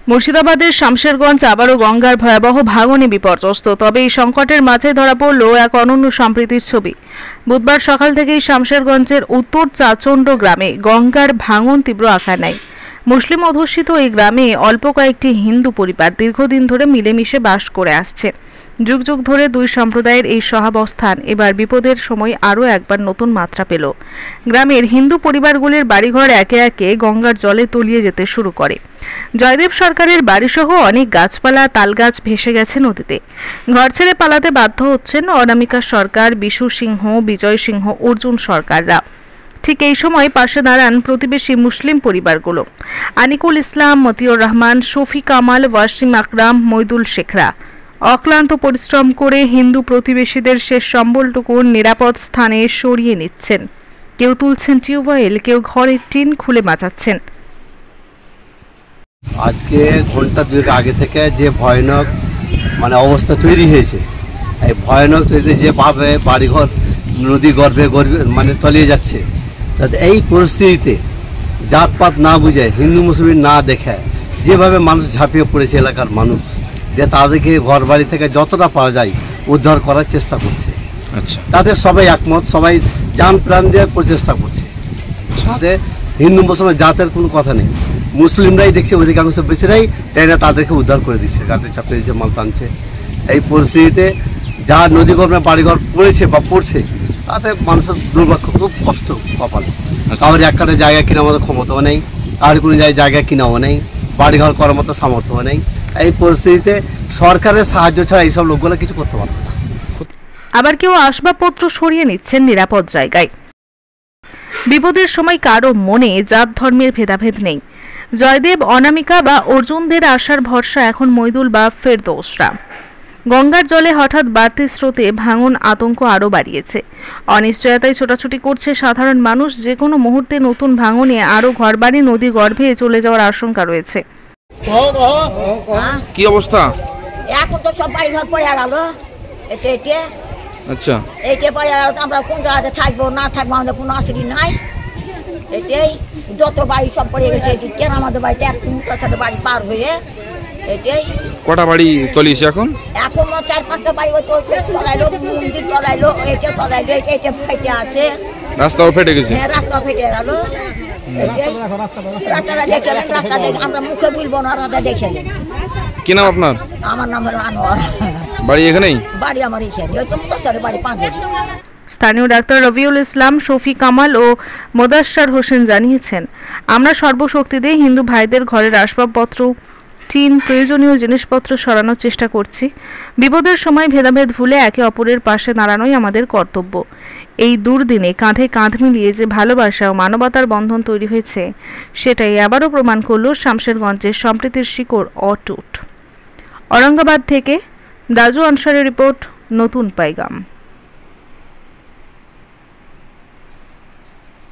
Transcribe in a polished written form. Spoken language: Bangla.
মুর্শিদাবাদের শামশেরগঞ্জ আবারও গঙ্গার ভয়াবহ ভাঙনে বিপর্যস্ত। তবে এই সংকটের মাঝে ধরা পড়ল এক অনন্য সম্প্রীতির ছবি। বুধবার সকাল থেকেই শামশেরগঞ্জের উত্তর চাচণ্ড গ্রামে গঙ্গার ভাঙন তীব্র আকার নেয়। মুসলিম অধ্যুষিত এই গ্রামে অল্প কয়েকটি হিন্দু পরিবার দীর্ঘদিন ধরে মিলেমিশে বাস করে আসছে। যুগ যুগ ধরে দুই সম্প্রদায়ের এই সহাবস্থান এবার বিপদের সময় আরও একবার নতুন মাত্রা পেল। গ্রামের হিন্দু পরিবারগুলির বাড়িঘর একে একে গঙ্গার জলে তলিয়ে যেতে শুরু করে। জয়দেব সরকারের বাড়িসহ অনেক গাছপালা, তালগাছ ভেসে গেছে নদীতে। ঘর ছেড়ে পালাতে বাধ্য হচ্ছেন অনামিকা সরকার, বিশু সিংহ, বিজয় সিংহ, অর্জুন সরকাররা। ঠিক এই সময় পাশে দাঁড়ান প্রতিবেশী মুসলিম পরিবারগুলো। আনিকুল ইসলাম, মতিউর রহমান, শফি কামাল, ওয়াসিম আকরাম, মইদুল শেখরা অক্লান্ত পরিশ্রম করে হিন্দু প্রতিবেশীদের শেষ সম্বলটুকু নিরাপদ স্থানে সরিয়ে নিচ্ছেন। কেউ তুলছেন টিউবওয়েল, কেউ ঘরের টিন খুলে বাঁচাচ্ছেন। আজকে ঘন্টা দুয়েক আগে থেকে যে ভয়ানক অবস্থা তৈরি হয়েছে, এই ভয়ানক তৈরি যেভাবে বাড়িঘর নদী গর্ভে তলিয়ে যাচ্ছে, তাতে এই পরিস্থিতিতে জাতপাত না বুঝে, হিন্দু মুসলিম না দেখে যেভাবে মানুষ ঝাঁপিয়ে পড়েছে এলাকার মানুষ, যে তাদেরকে ঘর বাড়ি থেকে যতটা পারা যায় উদ্ধার করার চেষ্টা করছে। আচ্ছা, তাদের সবাই একমত, সবাই জান প্রাণ দিয়ে প্রচেষ্টা করছে। তাতে হিন্দু মুসলমান জাতের কোনো কথা নেই। মুসলিমরাই দেখছে অধিকাংশ বেশিরাই ট্রেনে তাদেরকে উদ্ধার করে দিচ্ছে, গাড়িতে চাপিয়ে দিচ্ছে, মাল টানছে। এই পরিস্থিতিতে যা নদী গর্ভে বাড়িঘর পড়েছে বা পড়ছে, তাতে মানুষের দুর্ভাগ্য, খুব কষ্ট কপালে। কারোর একটা জায়গা কেনার মতো ক্ষমতাও নেই, আর কোনো জায়গা কিনাও নেই, বাড়িঘর করার মতো সামর্থ্য নেই। এই পরিস্থিতিতে সরকারের সাহায্য ছাড়া এইসব লোকগুলো কিছু করতে পারবে না। আবার কেউ আসবাবপত্র সরিয়ে নিচ্ছেন নিরাপদ জায়গায়। বিপদের সময় কারো মনে জাত ধর্মের ভেদাভেদ নেই। জয়দেব, অনামিকা বা অর্জুনদের আশার ভরসা এখন মইদুল বা ফেরদৌসরা। গঙ্গার জলে হঠাৎ বাড়তি স্রোতে ভাঙন আতঙ্ক আরও বাড়িয়েছে। অনিশ্চয়তায় ছোটাছুটি করছে সাধারণ মানুষ। যে কোনো মুহূর্তে নতুন ভাঙনে আরও ঘরবাড়ি নদী গর্ভে চলে যাওয়ার আশঙ্কা রয়েছে। কি অবস্থা এখন? তো সব বাড়ি ঘর পড়ে গেল। আচ্ছা, এইটা পড়ে গেল, আমরা কোন জায়গাতে থাকবো না থাকবো আমাদের কোনো আসরি নাই। এটাই যত বাড়ি সব পড়ে গেছে। কেন আমাদের বাড়িতে এক মুখটার সাথে বাড়ি পার হয়ে এটাই। কটা বাড়ি তলিয়েছে এখন? এখন 4-5টা বাড়ি তলাইলো, মন্দির তলাইলো, এটা তলাইলো, এটা ফেটে আছে, রাস্তাও ফেটে গেছে। হ্যাঁ, রাস্তা ফেটে গেল। রাস্তাটা দেখে রাস্তা দেখে আমরা মুখে বলবো না, রাস্তা দেখে। কি নাম আপনার? আমার নাম হলো আনোয়ার। বাড়ি এখানেই? বাড়ি আমার এখানে, ওই তো মুতাসারের বাড়ি 5 বাড়ি। স্থানীয় ডাক্তার রবিউল ইসলাম, শফি কামাল ও মোদাশ্বার হোসেন জানিয়েছেন, আমরা সর্বশক্তি দিয়ে হিন্দু ভাইদের ঘরের আসবাবপত্র, টিন, প্রয়োজনীয় জিনিসপত্র সরানোর চেষ্টা করছি। বিপদের সময় ভেদাভেদ ভুলে একে অপরের পাশে দাঁড়ানোই আমাদের কর্তব্য। এই দুর্দিনে কাঁধে কাঁধ মিলিয়ে যে ভালোবাসা ও মানবতার বন্ধন তৈরি হয়েছে, সেটাই আবারও প্রমাণ করল শামশেরগঞ্জের সম্প্রীতির শিকড় অটুট। औरंगाबाद থেকে দাজু আনসারের রিপোর্ট, নতুন পাইগাম।